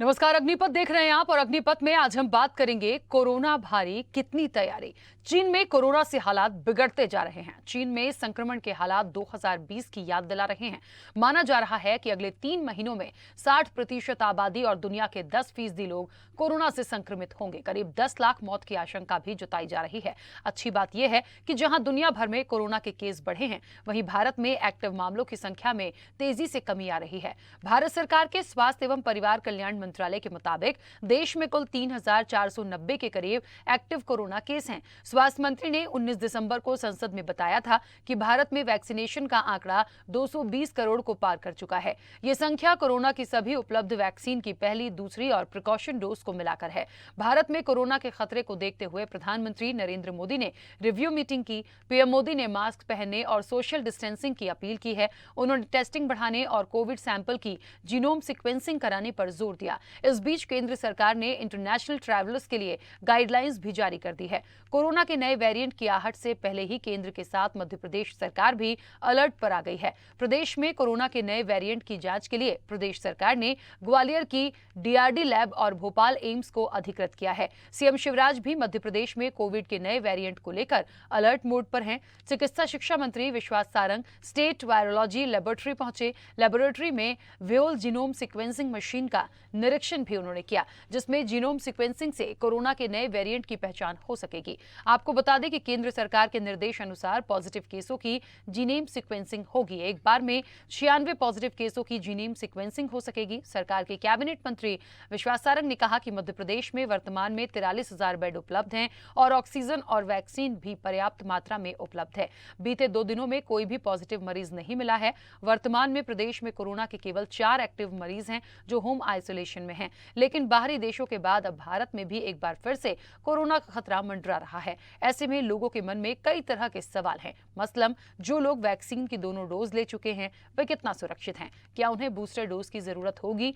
नमस्कार, अग्निपथ देख रहे हैं आप और अग्निपथ में आज हम बात करेंगे कोरोना भारी कितनी तैयारी। चीन में कोरोना से हालात बिगड़ते जा रहे हैं। चीन में संक्रमण के हालात 2020 की याद दिला रहे हैं। माना जा रहा है कि अगले 3 महीनों में 60% आबादी और दुनिया के 10% लोग कोरोना से संक्रमित होंगे। करीब 10 लाख मौत की आशंका भी जताई जा रही है। अच्छी बात यह है कि जहां दुनिया भर में कोरोना के केस बढ़े हैं, वहीं भारत में एक्टिव मामलों की संख्या में तेजी से कमी आ रही है। भारत सरकार के स्वास्थ्य एवं परिवार कल्याण मंत्रालय के मुताबिक देश में कुल 3,490 के करीब एक्टिव कोरोना केस हैं। स्वास्थ्य मंत्री ने 19 दिसंबर को संसद में बताया था कि भारत में वैक्सीनेशन का आंकड़ा 220 करोड़ को पार कर चुका है। ये संख्या कोरोना की सभी उपलब्ध वैक्सीन की पहली, दूसरी और प्रिकॉशन डोज को मिलाकर है। भारत में कोरोना के खतरे को देखते हुए प्रधानमंत्री नरेंद्र मोदी ने रिव्यू मीटिंग की। पीएम मोदी ने मास्क पहनने और सोशल डिस्टेंसिंग की अपील की है। उन्होंने टेस्टिंग बढ़ाने और कोविड सैंपल की जीनोम सीक्वेंसिंग कराने पर जोर दिया। इस बीच केंद्र सरकार ने इंटरनेशनल ट्रैवलर्स के लिए गाइडलाइंस भी जारी कर दी है। कोरोना के नए वेरिएंट की आहट से पहले ही केंद्र के साथ मध्य प्रदेश सरकार भी अलर्ट पर आ गई है। प्रदेश में कोरोना के नए वेरिएंट की जांच के लिए प्रदेश सरकार ने ग्वालियर की डीआरडी लैब और भोपाल एम्स को अधिकृत किया है। सीएम शिवराज भी मध्य प्रदेश में कोविड के नए वेरिएंट को लेकर अलर्ट मोड पर हैं। चिकित्सा शिक्षा मंत्री विश्वास सारंग स्टेट वायरोलॉजी लेबोरेटरी पहुंचे। लेबोरेटरी में व्योल जीनोम सीक्वेंसिंग मशीन का निरीक्षण भी उन्होंने किया, जिसमें जीनोम सीक्वेंसिंग से कोरोना के नए वेरिएंट की पहचान हो सकेगी। आपको बता दें कि केंद्र सरकार के निर्देश अनुसार पॉजिटिव केसों की जीनोम सीक्वेंसिंग होगी। एक बार में 96 पॉजिटिव केसों की जीनोम सीक्वेंसिंग हो सकेगी। सरकार के कैबिनेट मंत्री विश्वास सारंग ने कहा कि मध्य प्रदेश में वर्तमान में 43,000 बेड उपलब्ध हैं और ऑक्सीजन और वैक्सीन भी पर्याप्त मात्रा में उपलब्ध है। बीते 2 दिनों में कोई भी पॉजिटिव मरीज नहीं मिला है। वर्तमान में प्रदेश में कोरोना के केवल 4 एक्टिव मरीज हैं जो होम आइसोलेशन में हैं। लेकिन बाहरी देशों के बाद अब भारत में भी एक बार फिर से कोरोना का खतरा मंडरा रहा है। ऐसे में लोगों के मन में कई तरह के सवाल हैं। मसलन जो लोग वैक्सीन की दोनों डोज ले चुके हैं, वे कितना सुरक्षित हैं? क्या उन्हें बूस्टर डोज की जरूरत होगी?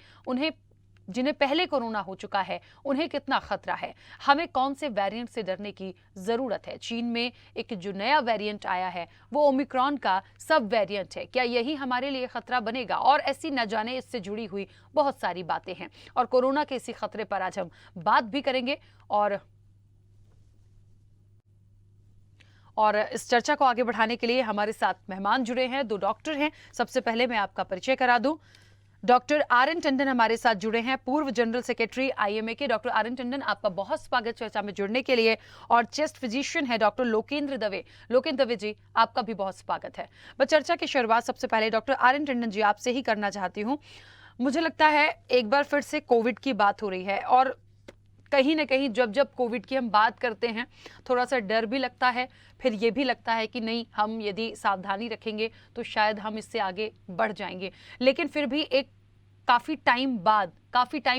जिन्हें पहले कोरोना हो चुका है, उन्हें कितना खतरा है? हमें कौन से वेरिएंट से डरने की जरूरत है? चीन में एक जो नया वेरिएंट आया है, वो ओमिक्रॉन का सब वेरिएंट है। क्या यही हमारे लिए खतरा बनेगा? और ऐसी न जाने इससे जुड़ी हुई बहुत सारी बातें हैं और कोरोना के इसी खतरे पर आज हम बात भी करेंगे। और इस चर्चा को आगे बढ़ाने के लिए हमारे साथ मेहमान जुड़े हैं, 2 डॉक्टर हैं। सबसे पहले मैं आपका परिचय करा दूं। Doctor R N. टंडन हमारे साथ जुड़े हैं, पूर्व जनरल सेक्रेटरी आईएमए के। Doctor R N. टंडन, आपका बहुत स्वागत चर्चा में जुड़ने के लिए। और चेस्ट फिजिशियन है डॉक्टर लोकेंद्र दवे। लोकेंद्र दवे जी, आपका भी बहुत स्वागत है। मैं चर्चा की शुरुआत सबसे पहले डॉक्टर आर.एन. टंडन जी आपसे ही करना चाहती हूँ। मुझे लगता है एक बार फिर से कोविड की बात हो रही है और कहीं ना कहीं जब कोविड की हम बात करते हैं, थोड़ा सा डर भी लगता है, फिर ये भी लगता है कि नहीं, हम यदि सावधानी रखेंगे तो शायद हम इससे आगे बढ़ जाएंगे। लेकिन फिर भी एक काफ़ी टाइम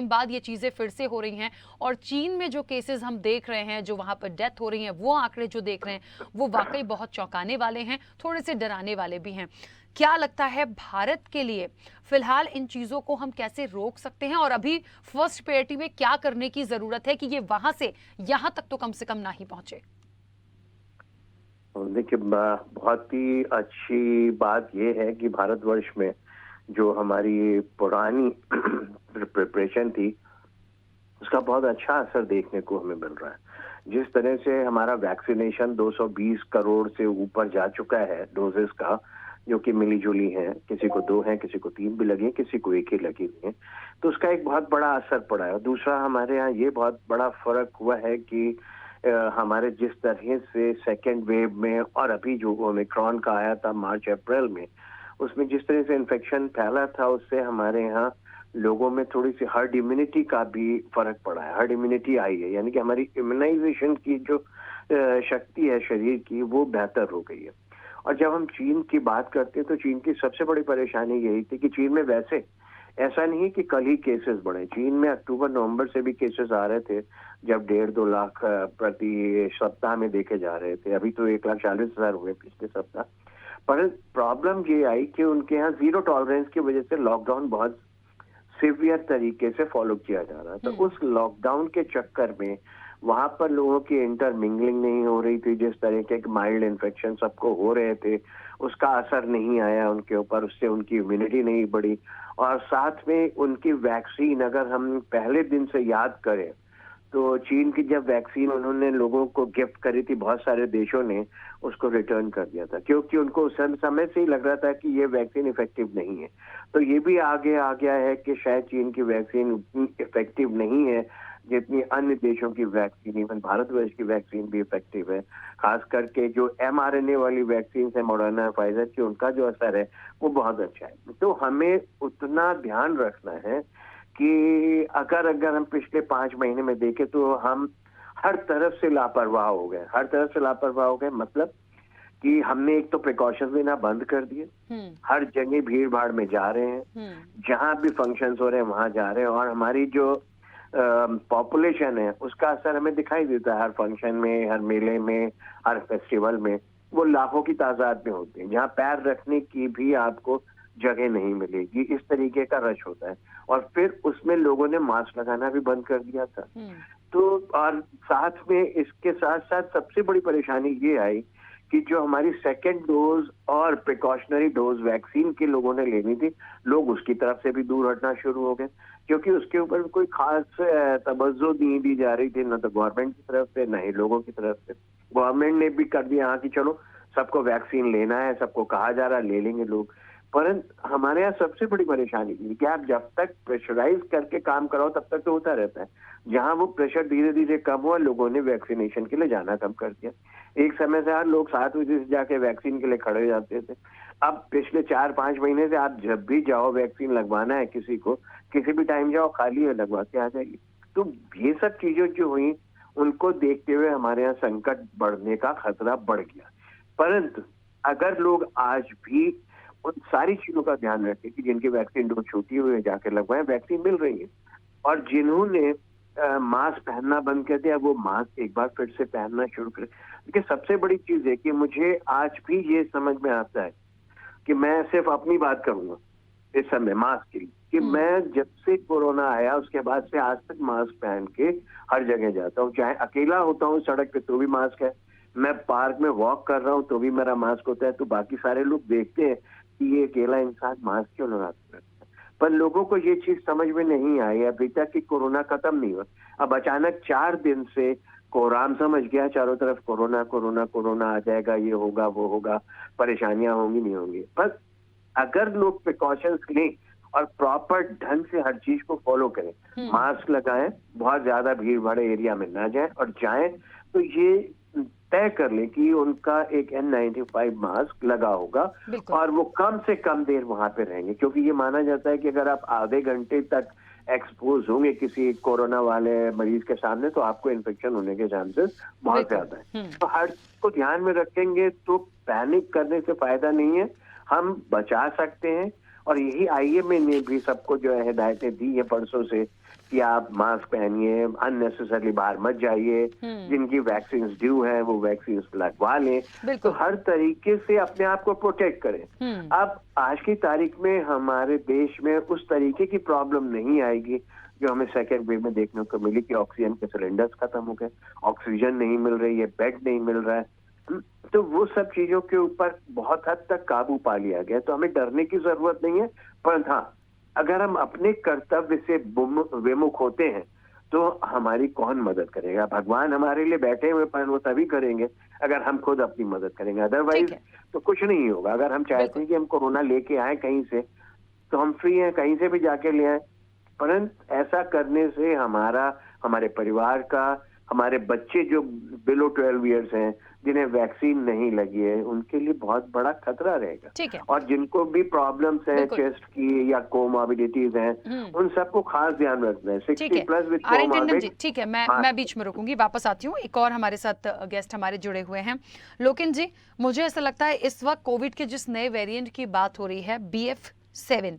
बाद ये चीज़ें फिर से हो रही हैं और चीन में जो केसेस हम देख रहे हैं, जो वहाँ पर डेथ हो रही हैं, वो आंकड़े जो देख रहे हैं, वो वाकई बहुत चौंकाने वाले हैं, थोड़े से डराने वाले भी हैं। क्या लगता है भारत के लिए फिलहाल इन चीज़ों को हम कैसे रोक सकते हैं और अभी फर्स्ट प्रायोरिटी में क्या करने की ज़रूरत है कि ये वहाँ से यहाँ तक तो कम से कम ना ही पहुँचे? देखिए, बहुत ही अच्छी बात यह है कि भारतवर्ष में जो हमारी पुरानी प्रिपरेशन थी, उसका बहुत अच्छा असर देखने को हमें मिल रहा है। जिस तरह से हमारा वैक्सीनेशन 220 करोड़ से ऊपर जा चुका है डोजेस का, जो कि मिली जुली हैं, किसी को 2 हैं, किसी को 3 भी लगी, किसी को 1 ही लगी हुई है, तो उसका एक बहुत बड़ा असर पड़ा है। दूसरा, हमारे यहाँ ये बहुत बड़ा फर्क हुआ है कि हमारे जिस तरह से सेकेंड वेव में और अभी जो ओमिक्रॉन का आया था मार्च अप्रैल में, उसमें जिस तरह से इन्फेक्शन फैला था, उससे हमारे यहाँ लोगों में थोड़ी सी हर्ड इम्यूनिटी का भी फर्क पड़ा है। हर्ड इम्यूनिटी आई है, यानी कि हमारी इम्यूनाइजेशन की जो शक्ति है शरीर की, वो बेहतर हो गई है। और जब हम चीन की बात करते हैं तो चीन की सबसे बड़ी परेशानी यही थी कि चीन में वैसे ऐसा नहीं कि कल ही केसेस बढ़े। चीन में अक्टूबर नवंबर से भी केसेस आ रहे थे, जब 1.5-2 लाख प्रति सप्ताह में देखे जा रहे थे। अभी तो 1,40,000 हुए पिछले सप्ताह। पर प्रॉब्लम ये आई कि उनके यहाँ जीरो टॉलरेंस की वजह से लॉकडाउन बहुत सीवियर तरीके से फॉलो किया जा रहा है। तो उस लॉकडाउन के चक्कर में वहां पर लोगों की इंटरमिंगलिंग नहीं हो रही थी। जिस तरह के माइल्ड इन्फेक्शन सबको हो रहे थे, उसका असर नहीं आया उनके ऊपर, उससे उनकी इम्यूनिटी नहीं बढ़ी। और साथ में उनकी वैक्सीन अगर हम पहले दिन से याद करें तो चीन की जब वैक्सीन उन्होंने लोगों को गिफ्ट करी थी, बहुत सारे देशों ने उसको रिटर्न कर दिया था, क्योंकि उनको उस समय से ही लग रहा था कि ये वैक्सीन इफेक्टिव नहीं है। तो ये भी आगे आ गया है कि शायद चीन की वैक्सीन उतनी इफेक्टिव नहीं है जितनी अन्य देशों की वैक्सीन, इवन भारतवर्ष की वैक्सीन भी इफेक्टिव है। खास करके जो mRNA वाली वैक्सीन है मॉडर्ना, फाइजर की, उनका जो असर है वो बहुत अच्छा है। तो हमें उतना ध्यान रखना है कि अगर हम पिछले 5 महीने में देखें तो हम हर तरफ से लापरवाह हो गए, हर तरफ से लापरवाह हो गए। मतलब कि हमने एक तो प्रिकॉशंस लेना बंद कर दिए, हर जगह भीड़ भाड़ में जा रहे हैं, जहां भी फंक्शंस हो रहे हैं वहां जा रहे हैं, और हमारी जो पॉपुलेशन है उसका असर हमें दिखाई देता है हर फंक्शन में, हर मेले में, हर फेस्टिवल में। वो लाखों की तादाद में होते हैं, जहाँ पैर रखने की भी आपको जगह नहीं मिलेगी, इस तरीके का रश होता है। और फिर उसमें लोगों ने मास्क लगाना भी बंद कर दिया था। तो और साथ में इसके साथ साथ सबसे बड़ी परेशानी ये आई कि जो हमारी सेकेंड डोज और प्रिकॉशनरी डोज वैक्सीन के लोगों ने लेनी थी, लोग उसकी तरफ से भी दूर हटना शुरू हो गए, क्योंकि उसके ऊपर कोई खास तवज्जो नहीं दी जा रही थी, न तो गवर्नमेंट की तरफ से न ही लोगों की तरफ से। गवर्नमेंट ने भी कर दिया हाँ कि चलो सबको वैक्सीन लेना है, सबको कहा जा रहा है ले लेंगे लोग। परंतु हमारे यहाँ सबसे बड़ी परेशानी थी कि आप जब तक प्रेशराइज करके काम कराओ तब तक तो होता रहता है। जहां वो प्रेशर धीरे धीरे कम हुआ, लोगों ने वैक्सीनेशन के लिए जाना कम कर दिया। एक समय से हर लोग 7 बजे से जाके वैक्सीन के लिए खड़े हो जाते थे। अब पिछले 4-5 महीने से आप जब भी जाओ वैक्सीन लगवाना है किसी को, किसी भी टाइम जाओ, खाली है लगवा के आ जाइए। तो ये सब चीजें जो हुई उनको देखते हुए हमारे यहाँ संकट बढ़ने का खतरा बढ़ गया। परंतु अगर लोग आज भी उन सारी चीजों का ध्यान रखें कि जिनकी वैक्सीन डोज छूटी हुई है जाकर लगवाएं, वैक्सीन मिल रही है। और जिन्होंने मास्क पहनना बंद कर दिया वो मास्क एक बार फिर से पहनना शुरू करें। देखिए सबसे बड़ी चीज है कि मुझे आज भी ये समझ में आता है कि मैं सिर्फ अपनी बात करूंगा इस समय मास्क की, कि मैं जब से कोरोना आया उसके बाद से आज तक मास्क पहन के हर जगह जाता हूँ। चाहे अकेला होता हूँ सड़क पे तो भी मास्क है, मैं पार्क में वॉक कर रहा हूँ तो भी मेरा मास्क होता है। तो बाकी सारे लोग देखते हैं कि ये अकेला इंसान मास्क क्यों लगाता है, पर लोगों को ये चीज समझ में नहीं आई अभी तक कि कोरोना खत्म नहीं हुआ। अब अचानक 4 दिन से कोराम समझ गया, चारों तरफ कोरोना कोरोना कोरोना आ जाएगा, ये होगा वो होगा, परेशानियां होंगी नहीं होंगी। पर अगर लोग प्रिकॉशंस लें और प्रॉपर ढंग से हर चीज को फॉलो करें, मास्क लगाएं, बहुत ज्यादा भीड़ भाड़े एरिया में ना जाएं, और जाएं तो ये तय कर लें कि उनका एक N95 मास्क लगा होगा और वो कम से कम देर वहां पे रहेंगे। क्योंकि ये माना जाता है कि अगर आप आधे घंटे तक एक्सपोज होंगे किसी कोरोना वाले मरीज के सामने तो आपको इन्फेक्शन होने के चांसेस बहुत ज्यादा है। तो हर को ध्यान में रखेंगे तो पैनिक करने से फायदा नहीं है, हम बचा सकते हैं। और यही IMA ने भी सबको जो है हिदायतें दी है परसों से कि आप मास्क पहनिए, अननेसेसरली बाहर मत जाइए, जिनकी वैक्सीन ड्यू है वो वैक्सीन लगवा लें। तो हर तरीके से अपने आप को प्रोटेक्ट करें। अब आज की तारीख में हमारे देश में उस तरीके की प्रॉब्लम नहीं आएगी जो हमें सेकेंड वेव में देखने को मिली कि ऑक्सीजन के सिलेंडर्स खत्म हो गए, ऑक्सीजन नहीं मिल रही है, बेड नहीं मिल रहा है। तो वो सब चीजों के ऊपर बहुत हद तक काबू पा लिया गया, तो हमें डरने की जरूरत नहीं है। पर हाँ, अगर हम अपने कर्तव्य से विमुख होते हैं तो हमारी कौन मदद करेगा? भगवान हमारे लिए बैठे हुए पर वो तभी करेंगे अगर हम खुद अपनी मदद करेंगे, अदरवाइज तो कुछ नहीं होगा। अगर हम चाहते हैं कि हम कोरोना लेके आए कहीं से तो हम फ्री हैं, कहीं से भी जाके ले आए। परंतु ऐसा करने से हमारे परिवार का, हमारे बच्चे जो बिलो 12 ईयर्स हैं जिन्हें वैक्सीन नहीं लगी है उनके लिए बहुत बड़ा खतरा रहेगा। और जिनको भी प्रॉब्लम्स हैं चेस्ट की या कोमॉर्बिडिटीज हैं उन सबको खास ध्यान रखना है। 60+ विद कोमॉर्बिड। ठीक है, मैं बीच में रुकूंगी, वापस आती हूँ। एक और हमारे साथ गेस्ट हमारे जुड़े हुए हैं। लोकेन जी, मुझे ऐसा लगता है इस वक्त कोविड के जिस नए वेरिएंट की बात हो रही है BF7,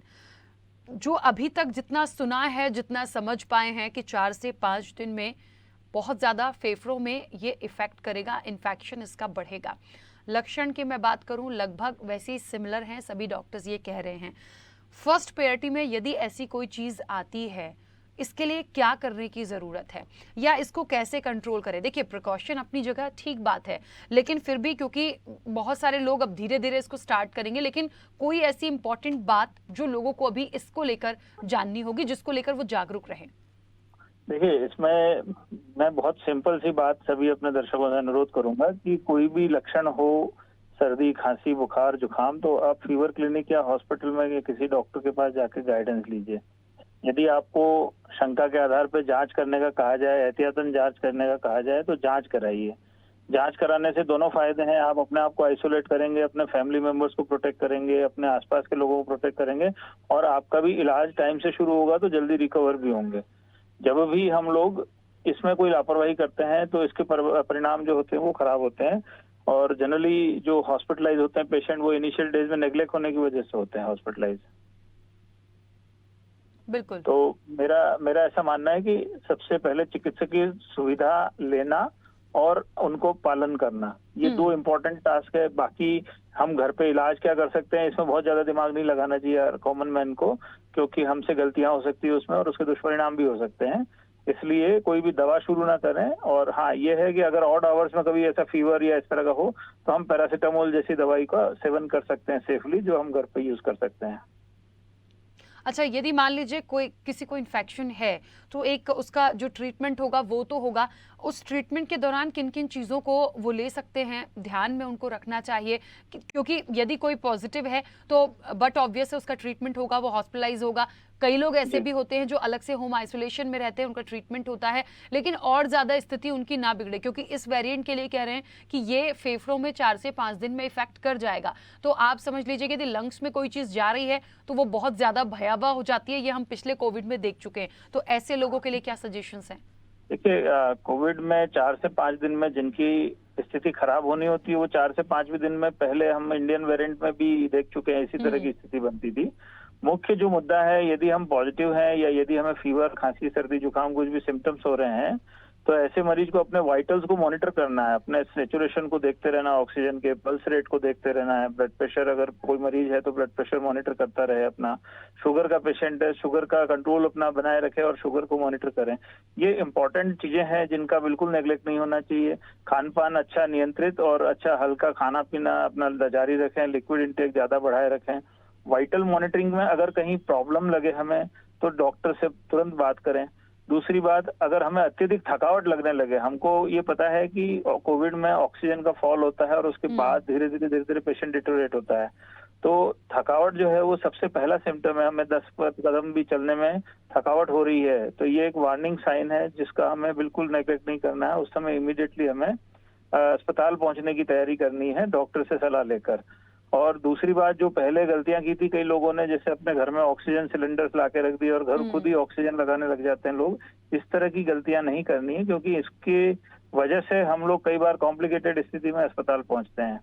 जो अभी तक जितना सुना है, जितना समझ पाए हैं कि 4 से 5 दिन में बहुत ज़्यादा फेफड़ों में ये इफेक्ट करेगा, इन्फेक्शन इसका बढ़ेगा। लक्षण की मैं बात करूं लगभग वैसे ही सिमिलर हैं, सभी डॉक्टर्स ये कह रहे हैं। फर्स्ट प्रायोरिटी में यदि ऐसी कोई चीज़ आती है इसके लिए क्या करने की ज़रूरत है या इसको कैसे कंट्रोल करें? देखिए, प्रिकॉशन अपनी जगह ठीक बात है, लेकिन फिर भी क्योंकि बहुत सारे लोग अब धीरे-धीरे इसको स्टार्ट करेंगे, लेकिन कोई ऐसी इंपॉर्टेंट बात जो लोगों को अभी इसको लेकर जाननी होगी, जिसको लेकर वो जागरूक रहें? देखिए, इसमें मैं बहुत सिंपल सी बात सभी अपने दर्शकों से अनुरोध करूंगा कि कोई भी लक्षण हो, सर्दी, खांसी, बुखार, जुकाम, तो आप फीवर क्लिनिक या हॉस्पिटल में या किसी डॉक्टर के पास जाकर गाइडेंस लीजिए। यदि आपको शंका के आधार पर जांच करने का कहा जाए, एहतियातन जांच करने का कहा जाए, तो जांच कराइए। जांच कराने से दोनों फायदे हैं, आप अपने आप को आइसोलेट करेंगे, अपने फैमिली मेंबर्स को प्रोटेक्ट करेंगे, अपने आसपास के लोगों को प्रोटेक्ट करेंगे और आपका भी इलाज टाइम से शुरू होगा तो जल्दी रिकवर भी होंगे। जब भी हम लोग इसमें कोई लापरवाही करते हैं तो इसके परिणाम जो होते हैं वो खराब होते हैं और जनरली जो हॉस्पिटलाइज होते हैं पेशेंट, वो इनिशियल डेज में नेग्लेक्ट होने की वजह से होते हैं हॉस्पिटलाइज। बिल्कुल। तो मेरा ऐसा मानना है कि सबसे पहले चिकित्सकीय सुविधा लेना और उनको पालन करना, ये दो इम्पोर्टेंट टास्क है। बाकी हम घर पे इलाज क्या कर सकते हैं, इसमें बहुत ज्यादा दिमाग नहीं लगाना चाहिए कॉमन मैन को, क्योंकि हमसे गलतियां हो सकती है उसमें और उसके दुष्परिणाम भी हो सकते हैं। इसलिए कोई भी दवा शुरू ना करें। और हाँ, ये है कि अगर ऑड आवर्स में कभी ऐसा फीवर या इस तरह का हो तो हम पैरासीटामोल जैसी दवाई का सेवन कर सकते हैं सेफली, जो हम घर पे यूज कर सकते हैं। अच्छा, यदि मान लीजिए कोई किसी को इन्फेक्शन है तो एक उसका जो ट्रीटमेंट होगा वो तो होगा, उस ट्रीटमेंट के दौरान किन किन चीज़ों को वो ले सकते हैं, ध्यान में उनको रखना चाहिए? क्योंकि यदि कोई पॉजिटिव है तो बट ऑब्वियस है उसका ट्रीटमेंट होगा, वो हॉस्पिटलाइज होगा। कई लोग ऐसे भी होते हैं जो अलग से होम आइसोलेशन में रहते हैं, उनका ट्रीटमेंट होता है, लेकिन और ज़्यादा स्थिति उनकी ना बिगड़े, क्योंकि इस वेरिएंट के लिए कह रहे हैं कि ये फेफड़ों में 4 से 5 दिन में इफेक्ट कर जाएगा। तो आप समझ लीजिए कि यदि लंग्स में कोई चीज़ जा रही है तो वो बहुत ज़्यादा भयावह हो जाती है। ये हम पिछले कोविड में देख चुके हैं। तो ऐसे लोगों के लिए क्या सजेशंस हैं? देखिए, कोविड में 4 से 5 दिन में जिनकी स्थिति खराब होनी होती है, वो 4 से 5 दिन में, पहले हम इंडियन वेरिएंट में भी देख चुके हैं, इसी तरह की स्थिति बनती थी। मुख्य जो मुद्दा है, यदि हम पॉजिटिव हैं या यदि हमें फीवर, खांसी, सर्दी, जुकाम कुछ भी सिम्टम्स हो रहे हैं, तो ऐसे मरीज को अपने वाइटल्स को मॉनिटर करना है, अपने सैचुरेशन को देखते रहना, ऑक्सीजन के पल्स रेट को देखते रहना है, ब्लड प्रेशर, अगर कोई मरीज है तो ब्लड प्रेशर मॉनिटर करता रहे अपना। शुगर का पेशेंट है, शुगर का कंट्रोल अपना बनाए रखे और शुगर को मॉनिटर करें। ये इंपॉर्टेंट चीजें हैं जिनका बिल्कुल नेग्लेक्ट नहीं होना चाहिए। खान पान अच्छा नियंत्रित और अच्छा हल्का खाना पीना अपना जारी रखें, लिक्विड इंटेक ज्यादा बढ़ाए रखें। वाइटल मॉनिटरिंग में अगर कहीं प्रॉब्लम लगे हमें तो डॉक्टर से तुरंत बात करें। दूसरी बात, अगर हमें अत्यधिक थकावट लगने लगे, हमको ये पता है कि कोविड में ऑक्सीजन का फॉल होता है और उसके बाद धीरे धीरे पेशेंट डिटोरेट होता है। तो थकावट जो है वो सबसे पहला सिम्टम है। हमें 10 कदम भी चलने में थकावट हो रही है तो ये एक वार्निंग साइन है जिसका हमें बिल्कुल नेग्लेक्ट नहीं करना है। उस समय इमीडिएटली हमें अस्पताल पहुंचने की तैयारी करनी है डॉक्टर से सलाह लेकर। और दूसरी बात, जो पहले गलतियां की थी कई लोगों ने, जैसे अपने घर में ऑक्सीजन सिलेंडर्स ला के रख दिए और घर खुद ही ऑक्सीजन लगाने लग जाते हैं लोग, इस तरह की गलतियां नहीं करनी है, क्योंकि इसकी वजह से हम लोग कई बार कॉम्प्लिकेटेड स्थिति में अस्पताल पहुंचते हैं।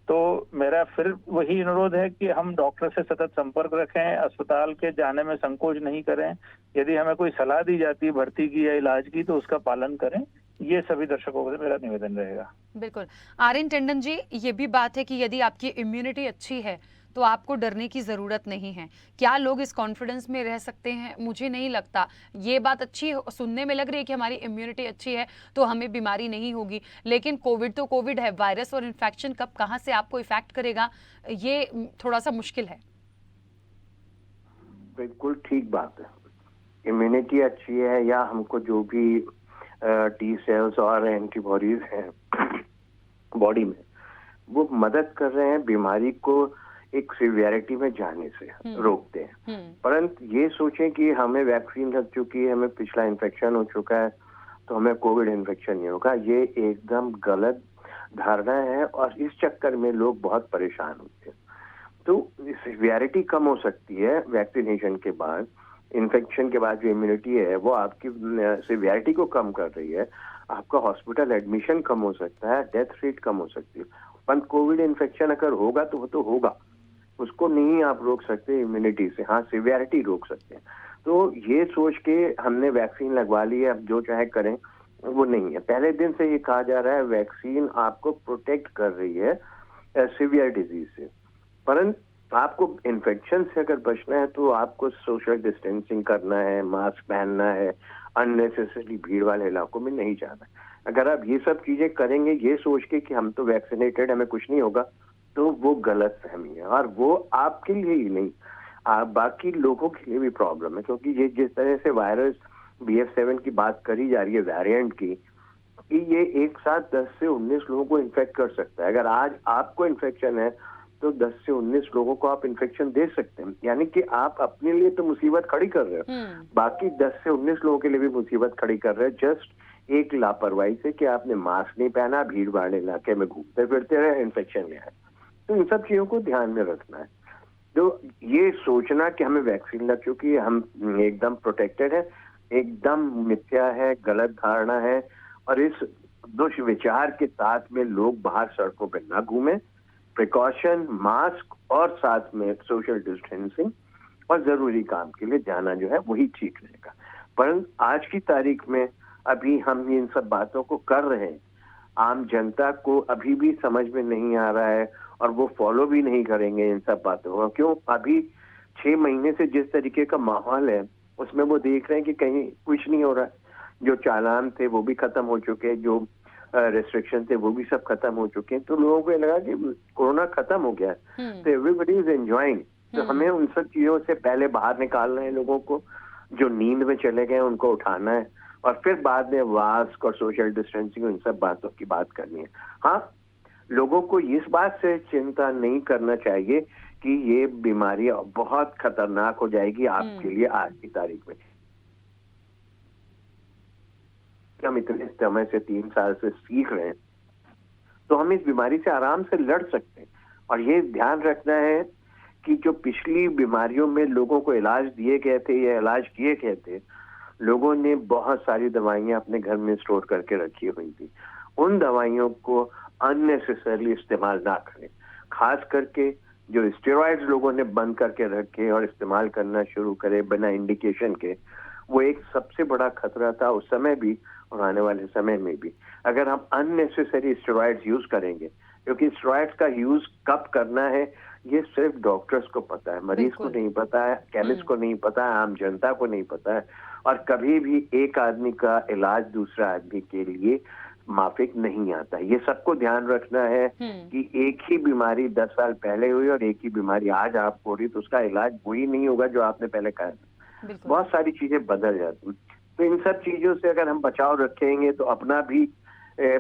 तो मेरा फिर वही अनुरोध है कि हम डॉक्टर से सतत संपर्क रखें, अस्पताल के जाने में संकोच नहीं करें। यदि हमें कोई सलाह दी जाती है भर्ती की या इलाज की तो उसका पालन करें। ये सभी दर्शकों से मेरा निवेदन रहेगा। बिल्कुल। आर्यन टंडन जी, ये भी बात है कि यदि आपकी इम्यूनिटी अच्छी है तो आपको डरने की ज़रूरत नहीं है। क्या लोग इस कॉन्फिडेंस में रह सकते हैं? मुझे नहीं लगता। ये बात अच्छी सुनने में लग रही है कि हमारी इम्यूनिटी अच्छी है तो हमें बीमारी नहीं होगी, लेकिन कोविड तो कोविड है। वायरस और इन्फेक्शन कब कहाँ से आपको इफेक्ट करेगा, ये थोड़ा सा मुश्किल है। बिल्कुल ठीक बात है। इम्यूनिटी अच्छी है या हमको जो भी टी सेल्स और एंटीबॉडीज हैं बॉडी में, वो मदद कर रहे हैं बीमारी को एक सिवियरिटी में जाने से रोकते हैं। परंतु ये सोचें कि हमें वैक्सीन लग चुकी है, हमें पिछला इन्फेक्शन हो चुका है तो हमें कोविड इन्फेक्शन नहीं होगा, ये एकदम गलत धारणा है और इस चक्कर में लोग बहुत परेशान होते हैं। तो सिवियरिटी कम हो सकती है वैक्सीनेशन के बाद। इन्फेक्शन के बाद जो इम्यूनिटी है वो आपकी सिवियरिटी को कम कर रही है, आपका हॉस्पिटल एडमिशन कम हो सकता है, डेथ रेट कम हो सकती है। पर कोविड इन्फेक्शन अगर होगा तो वो तो होगा, उसको नहीं आप रोक सकते इम्यूनिटी से, हाँ सिवियरिटी रोक सकते हैं। तो ये सोच के हमने वैक्सीन लगवा ली है, अब जो चाहे करें, वो नहीं है। पहले दिन से ये कहा जा रहा है वैक्सीन आपको प्रोटेक्ट कर रही है सिवियर डिजीज से, परंतु आपको इन्फेक्शन से अगर बचना है तो आपको सोशल डिस्टेंसिंग करना है, मास्क पहनना है, अननेसेसरी भीड़ वाले इलाकों में नहीं जाना है। अगर आप ये सब चीजें करेंगे ये सोच के कि हम तो वैक्सीनेटेड, हमें कुछ नहीं होगा, तो वो गलत फहमी है, और वो आपके लिए ही नहीं, आप बाकी लोगों के लिए भी प्रॉब्लम है। क्योंकि ये जिस तरह से वायरस BF7 की बात करी जा रही है, वेरिएंट की, कि ये एक साथ 10 से 19 लोगों को इन्फेक्ट कर सकता है। अगर आज आपको इन्फेक्शन है तो 10 से 19 लोगों को आप इन्फेक्शन दे सकते हैं। यानी कि आप अपने लिए तो मुसीबत खड़ी कर रहे हो, बाकी 10 से 19 लोगों के लिए भी मुसीबत खड़ी कर रहे हो, जस्ट एक लापरवाही से कि आपने मास्क नहीं पहना, भीड़ भाड़ इलाके में घूमते फिरते रहे, इन्फेक्शन ले आए। तो इन सब चीजों को ध्यान में रखना है। तो ये सोचना कि हमें वैक्सीन लग चुकी है, हम एकदम प्रोटेक्टेड है, एकदम मिथ्या है, गलत धारणा है। और इस दुष्विचार के साथ में लोग बाहर सड़कों पे ना घूमें। प्रिकॉशन, मास्क और साथ में सोशल डिस्टेंसिंग, और जरूरी काम के लिए जाना जो है वही ठीक रहेगा। पर आज की तारीख में अभी हम इन सब बातों को कर रहे हैं, आम जनता को अभी भी समझ में नहीं आ रहा है और वो फॉलो भी नहीं करेंगे इन सब बातों को। क्यों? अभी 6 महीने से जिस तरीके का माहौल है उसमें वो देख रहे हैं कि कहीं कुछ नहीं हो रहा है। जो चालान थे वो भी खत्म हो चुके हैं, जो रेस्ट्रिक्शन थे वो भी सब खत्म हो चुके हैं। तो लोगों को लगा कि कोरोना खत्म हो गया है, तो एवरीबडी इज एंजॉयिंग। तो हमें उन सब चीजों से पहले बाहर निकालना है लोगों को, जो नींद में चले गए उनको उठाना है, और फिर बाद में मास्क और सोशल डिस्टेंसिंग इन सब बातों की बात करनी है। हाँ, लोगों को इस बात से चिंता नहीं करना चाहिए कि ये बीमारी बहुत खतरनाक हो जाएगी आपके लिए आज की तारीख में। हम इतने समय से 3 साल से सीख रहे हैं, तो हम इस बीमारी से आराम से लड़ सकते हैं। और ये ध्यान रखना है कि जो पिछली बीमारियों में लोगों को इलाज दिए गए थे या इलाज किए गए थे, लोगों ने बहुत सारी दवाइयां अपने घर में स्टोर करके रखी हुई थी। उन दवाइयों को अननेसेसरली इस्तेमाल ना करें। खास करके जो स्टेरॉइड्स लोगों ने बंद करके रखे और इस्तेमाल करना शुरू करे बिना इंडिकेशन के, वो एक सबसे बड़ा खतरा था उस समय भी और आने वाले समय में भी। अगर हम अननेसेसरी स्टेरॉइड्स यूज करेंगे, क्योंकि स्टेरॉइड्स का यूज कब करना है ये सिर्फ डॉक्टर्स को पता है, मरीज को नहीं पता है, केमिस्ट को नहीं पता है, आम जनता को नहीं पता है। और कभी भी एक आदमी का इलाज दूसरा आदमी के लिए माफिक नहीं आता। ये सबको ध्यान रखना है कि एक ही बीमारी 10 साल पहले हुई और एक ही बीमारी आज आपको हो रही, तो उसका इलाज वही नहीं होगा जो आपने पहले कहा था। बहुत सारी चीजें बदल जाती हैं। तो इन सब चीजों से अगर हम बचाव रखेंगे तो अपना भी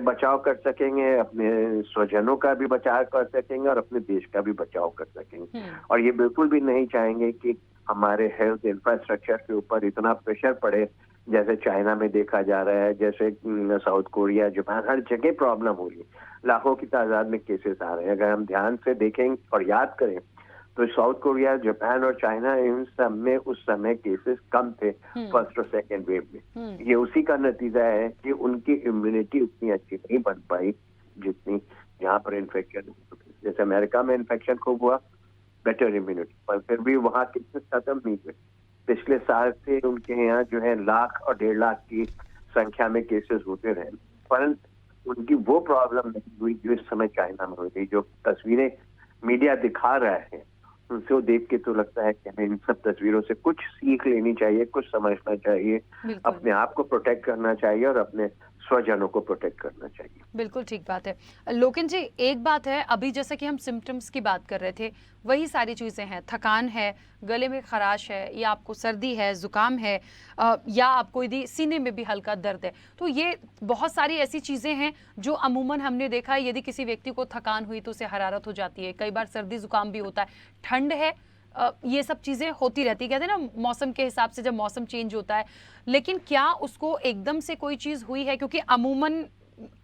बचाव कर सकेंगे, अपने स्वजनों का भी बचाव कर सकेंगे और अपने देश का भी बचाव कर सकेंगे। और ये बिल्कुल भी नहीं चाहेंगे कि हमारे हेल्थ इंफ्रास्ट्रक्चर के ऊपर इतना प्रेशर पड़े जैसे चाइना में देखा जा रहा है, जैसे साउथ कोरिया, जापान, हर जगह प्रॉब्लम हो रही है, लाखों की तादाद में केसेस आ रहे हैं। अगर हम ध्यान से देखें और याद करें तो साउथ कोरिया, जापान और चाइना, इन सब में उस समय केसेस कम थे फर्स्ट और सेकेंड वेव में। ये उसी का नतीजा है कि उनकी इम्यूनिटी उतनी अच्छी नहीं बन पाई जितनी यहाँ पर इन्फेक्शन। जैसे अमेरिका में इन्फेक्शन खूब हुआ, बेटर इम्यूनिटी, पर फिर भी वहाँ केसेस खत्म नहीं हुए। पिछले साल से उनके यहाँ जो है 1 लाख और 1.5 लाख की संख्या में केसेस होते रहे, परंतु उनकी वो प्रॉब्लम नहीं हुई जो इस समय चाइना में हो रही। जो तस्वीरें मीडिया दिखा रहा है उनसे वो देख के तो लगता है कि हमें इन सब तस्वीरों से कुछ सीख लेनी चाहिए, कुछ समझना चाहिए, अपने आप को प्रोटेक्ट करना चाहिए और अपने स्वजनों को प्रोटेक्ट करना चाहिए। बिल्कुल ठीक बात है। लोकेन जी, एक बात है, अभी जैसे कि हम सिम्टम्स की बात कर रहे थे, वही सारी चीज़ें हैं, थकान है, गले में खराश है, या आपको सर्दी है, जुकाम है, या आपको यदि सीने में भी हल्का दर्द है, तो ये बहुत सारी ऐसी चीज़ें हैं जो अमूमन हमने देखा है, यदि किसी व्यक्ति को थकान हुई तो उसे हरारत हो जाती है, कई बार सर्दी जुकाम भी होता है, ठंड है, ये सब चीज़ें होती रहती है। कहते हैं ना, मौसम के हिसाब से जब मौसम चेंज होता है, लेकिन क्या उसको एकदम से कोई चीज़ हुई है? क्योंकि अमूमन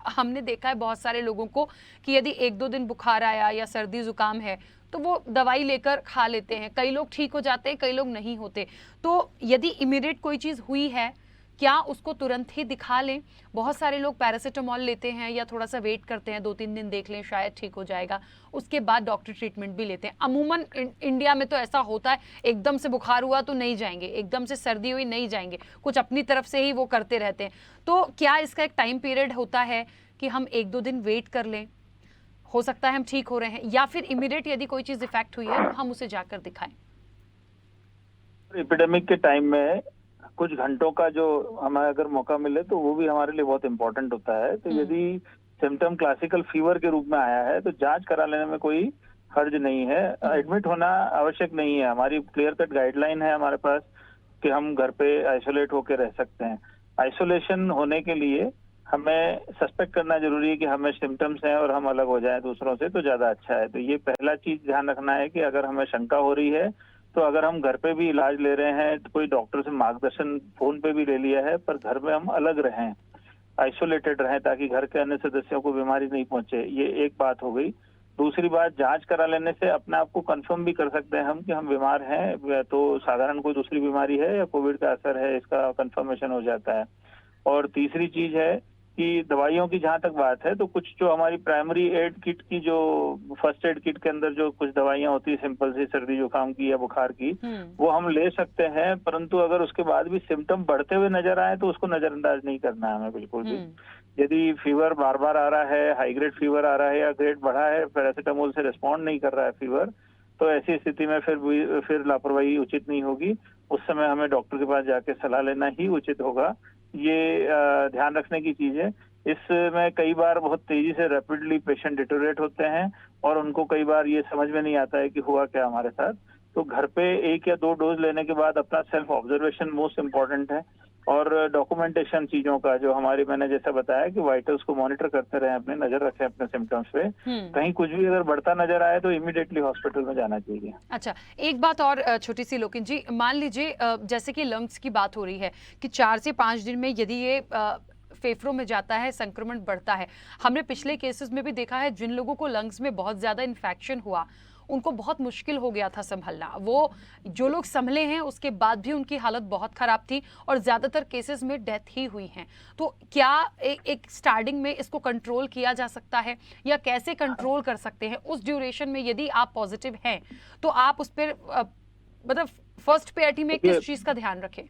हमने देखा है बहुत सारे लोगों को कि यदि 1-2 दिन बुखार आया या सर्दी जुकाम है तो वो दवाई लेकर खा लेते हैं, कई लोग ठीक हो जाते हैं, कई लोग नहीं होते। तो यदि इमीडिएट कोई चीज़ हुई है, क्या उसको तुरंत ही दिखा लें? बहुत सारे लोग पैरासीटामोल लेते हैं या थोड़ा सा वेट करते हैं, 2-3 दिन देख लें शायद ठीक हो जाएगा, उसके बाद डॉक्टर ट्रीटमेंट भी लेते हैं। अमूमन इंडिया में तो ऐसा होता है, एकदम से बुखार हुआ तो नहीं जाएंगे, एकदम से सर्दी हुई नहीं जाएंगे, कुछ अपनी तरफ से ही वो करते रहते हैं। तो क्या इसका एक टाइम पीरियड होता है कि हम 1-2 दिन वेट कर लें? हो सकता है हम ठीक हो रहे हैं, या फिर इमीडिएट यदि कोई चीज इफेक्ट हुई है तो हम उसे जाकर दिखाएं? एपिडेमिक के टाइम में कुछ घंटों का जो हमें अगर मौका मिले तो वो भी हमारे लिए बहुत इंपॉर्टेंट होता है। तो यदि सिम्टम क्लासिकल फीवर के रूप में आया है तो जांच करा लेने में कोई हर्ज नहीं है। एडमिट होना आवश्यक नहीं है। हमारी क्लियर कट गाइडलाइन है हमारे पास कि हम घर पे आइसोलेट होकर रह सकते हैं। आइसोलेशन होने के लिए हमें सस्पेक्ट करना जरूरी है कि हमें सिम्टम्स हैं और हम अलग हो जाएं दूसरों से, तो ज्यादा अच्छा है। तो ये पहला चीज ध्यान रखना है कि अगर हमें शंका हो रही है तो अगर हम घर पे भी इलाज ले रहे हैं तो कोई डॉक्टर से मार्गदर्शन फोन पे भी ले लिया है, पर घर में हम अलग रहें, आइसोलेटेड रहें, ताकि घर के अन्य सदस्यों को बीमारी नहीं पहुंचे। ये एक बात हो गई। दूसरी बात, जांच करा लेने से अपने आप को कंफर्म भी कर सकते हैं हम कि हम बीमार हैं, तो साधारण कोई दूसरी बीमारी है या कोविड का असर है, इसका कंफर्मेशन हो जाता है। और तीसरी चीज है कि दवाइयों की जहां तक बात है तो कुछ जो हमारी प्राइमरी एड किट की, जो फर्स्ट एड किट के अंदर जो कुछ दवाइयां होती है सिंपल सी सर्दी जुकाम की या बुखार की, वो हम ले सकते हैं। परंतु अगर उसके बाद भी सिम्टम बढ़ते हुए नजर आए तो उसको नजरअंदाज नहीं करना है हमें बिल्कुल भी। यदि फीवर बार बार आ रहा है, हाई ग्रेड फीवर आ रहा है या ग्रेड बढ़ा है, पैरासीटामोल से रिस्पॉन्ड नहीं कर रहा है फीवर, तो ऐसी स्थिति में फिर लापरवाही उचित नहीं होगी। उस समय हमें डॉक्टर के पास जाके सलाह लेना ही उचित होगा। ये ध्यान रखने की चीज है। इसमें कई बार बहुत तेजी से रैपिडली पेशेंट डिटोरेट होते हैं और उनको कई बार ये समझ में नहीं आता है कि हुआ क्या हमारे साथ। तो घर पे 1 या 2 डोज लेने के बाद अपना सेल्फ ऑब्जर्वेशन मोस्ट इम्पोर्टेंट है। और डॉक्यूमेंटेशन चीजों का, जो हमारी मैंने जैसा बताया कि वाइटल्स को मॉनिटर करते रहें, अपने नजर रखें अपने सिम्टम्स पे। कहीं कुछ भी अगर बढ़ता नजर आए तो इमीडिएटली हॉस्पिटल में जाना चाहिए। अच्छा, एक बात और छोटी सी लोकिन जी, मान लीजिए जैसे कि लंग्स की बात हो रही है कि 4 से 5 दिन में यदि ये फेफड़ों में जाता है, संक्रमण बढ़ता है। हमने पिछले केसेस में भी देखा है, जिन लोगों को लंग्स में बहुत ज्यादा इन्फेक्शन हुआ उनको बहुत मुश्किल हो गया था संभलना। वो जो लोग संभले हैं उसके बाद भी उनकी हालत बहुत खराब थी और ज्यादातर केसेस में डेथ ही हुई हैं। तो क्या एक स्टार्टिंग में इसको कंट्रोल किया जा सकता है, या कैसे कंट्रोल कर सकते हैं उस ड्यूरेशन में? यदि आप पॉजिटिव हैं तो आप उस पर मतलब फर्स्ट प्रायोरिटी में किस चीज का ध्यान रखें?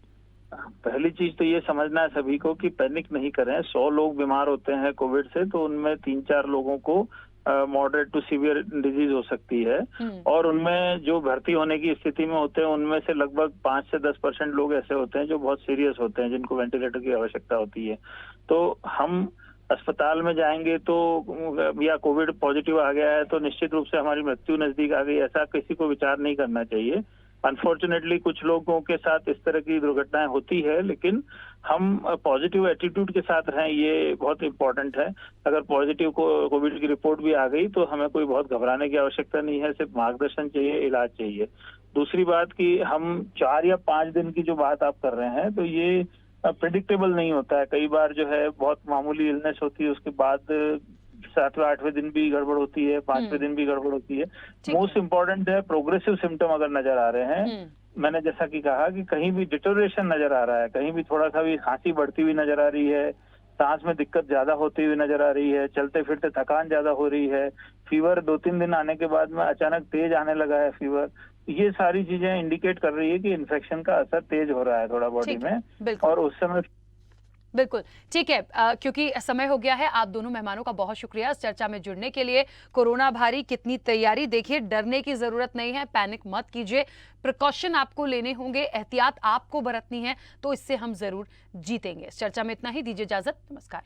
पहली चीज तो ये समझना है सभी को कि पैनिक नहीं करें। 100 लोग बीमार होते हैं कोविड से तो उनमें 3-4 लोगों को मॉडरेट टू सीवियर डिजीज हो सकती है, और उनमें जो भर्ती होने की स्थिति में होते हैं उनमें से लगभग 5 से 10% लोग ऐसे होते हैं जो बहुत सीरियस होते हैं, जिनको वेंटिलेटर की आवश्यकता होती है। तो हम अस्पताल में जाएंगे तो, या कोविड पॉजिटिव आ गया है तो निश्चित रूप से हमारी मृत्यु नजदीक आ गई, ऐसा किसी को विचार नहीं करना चाहिए। अनफॉर्चुनेटली कुछ लोगों के साथ इस तरह की दुर्घटनाएं होती है, लेकिन हम पॉजिटिव एटीट्यूड के साथ रहें, ये बहुत इंपॉर्टेंट है। अगर पॉजिटिव कोविड की रिपोर्ट भी आ गई तो हमें कोई बहुत घबराने की आवश्यकता नहीं है, सिर्फ मार्गदर्शन चाहिए, इलाज चाहिए। दूसरी बात कि हम 4 या 5 दिन की जो बात आप कर रहे हैं तो ये प्रेडिक्टेबल नहीं होता है। कई बार जो है बहुत मामूली इलनेस होती है, उसके बाद 7वें 8वें दिन भी गड़बड़ होती है, 5वें दिन भी गड़बड़ होती है। मोस्ट इम्पोर्टेंट है प्रोग्रेसिव सिम्टम अगर नजर आ रहे हैं, मैंने जैसा कि कहा कि कहीं भी डिटोरेशन नजर आ रहा है, कहीं भी थोड़ा सा भी खांसी बढ़ती हुई नजर आ रही है, सांस में दिक्कत ज्यादा होती हुई नजर आ रही है, चलते फिरते थकान ज्यादा हो रही है, फीवर 2-3 दिन आने के बाद में अचानक तेज आने लगा है फीवर, ये सारी चीजें इंडिकेट कर रही है कि इन्फेक्शन का असर तेज हो रहा है थोड़ा बॉडी में, और उस समय बिल्कुल ठीक है। क्योंकि समय हो गया है, आप दोनों मेहमानों का बहुत शुक्रिया इस चर्चा में जुड़ने के लिए। कोरोना भारी कितनी तैयारी, देखिए डरने की जरूरत नहीं है, पैनिक मत कीजिए, प्रिकॉशन आपको लेने होंगे, एहतियात आपको बरतनी है, तो इससे हम जरूर जीतेंगे। इस चर्चा में इतना ही, दीजिए इजाजत, नमस्कार।